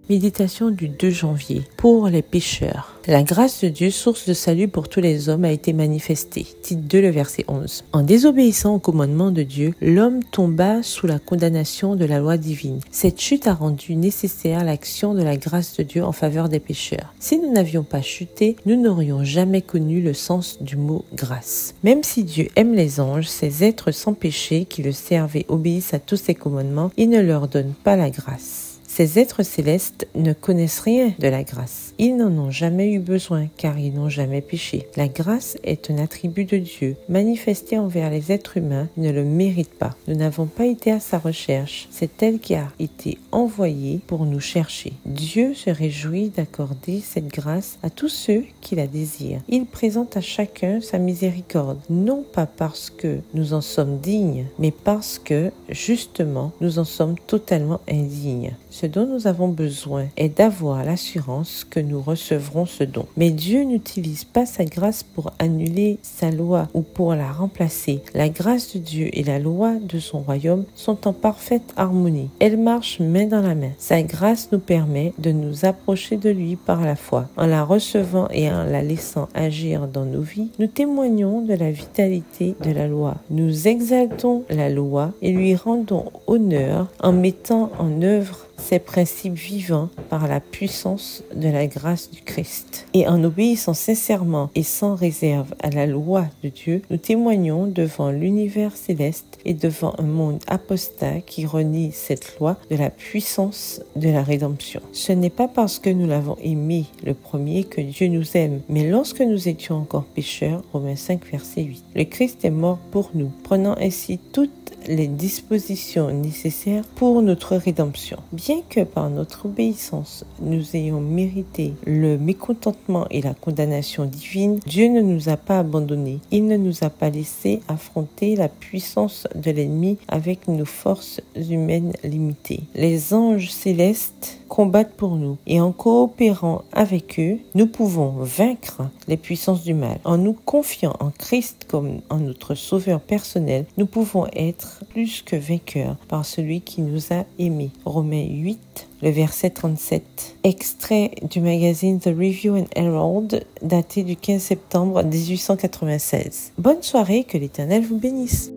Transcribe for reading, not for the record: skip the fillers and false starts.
Méditation du 2 janvier. Pour les pécheurs. La grâce de Dieu, source de salut pour tous les hommes, a été manifestée. Tite 2, le verset 11. En désobéissant au commandement de Dieu, l'homme tomba sous la condamnation de la loi divine. Cette chute a rendu nécessaire l'action de la grâce de Dieu en faveur des pécheurs. Si nous n'avions pas chuté, nous n'aurions jamais connu le sens du mot grâce. Même si Dieu aime les anges, ces êtres sans péché qui le servent et obéissent à tous ses commandements, il ne leur donne pas la grâce. Ces êtres célestes ne connaissent rien de la grâce. Ils n'en ont jamais eu besoin car ils n'ont jamais péché. La grâce est un attribut de Dieu, manifesté envers les êtres humains, ne le méritent pas. Nous n'avons pas été à sa recherche, c'est elle qui a été envoyée pour nous chercher. Dieu se réjouit d'accorder cette grâce à tous ceux qui la désirent. Il présente à chacun sa miséricorde, non pas parce que nous en sommes dignes, mais parce que, justement, nous en sommes totalement indignes. Ce dont nous avons besoin est d'avoir l'assurance que nous recevrons ce don. Mais Dieu n'utilise pas sa grâce pour annuler sa loi ou pour la remplacer. La grâce de Dieu et la loi de son royaume sont en parfaite harmonie. Elles marchent main dans la main. Sa grâce nous permet de nous approcher de lui par la foi. En la recevant et en la laissant agir dans nos vies, nous témoignons de la vitalité de la loi. Nous exaltons la loi et lui rendons honneur en mettant en œuvre ces principes vivants par la puissance de la grâce du Christ. Et en obéissant sincèrement et sans réserve à la loi de Dieu, nous témoignons devant l'univers céleste et devant un monde apostat qui renie cette loi de la puissance de la rédemption. Ce n'est pas parce que nous l'avons aimé le premier que Dieu nous aime, mais lorsque nous étions encore pécheurs, Romains 5, verset 8. Le Christ est mort pour nous, prenant ainsi toutes les dispositions nécessaires pour notre rédemption. Bien que par notre obéissance, nous ayons mérité le mécontentement et la condamnation divine, Dieu ne nous a pas abandonnés. Il ne nous a pas laissé affronter la puissance de l'ennemi avec nos forces humaines limitées. Les anges célestes combattent pour nous et en coopérant avec eux, nous pouvons vaincre les puissances du mal. En nous confiant en Christ comme en notre sauveur personnel, nous pouvons être plus que vainqueurs par celui qui nous a aimés. Romains 8, le verset 37. Extrait du magazine The Review and Herald, daté du 15 septembre 1896. Bonne soirée, que l'Éternel vous bénisse.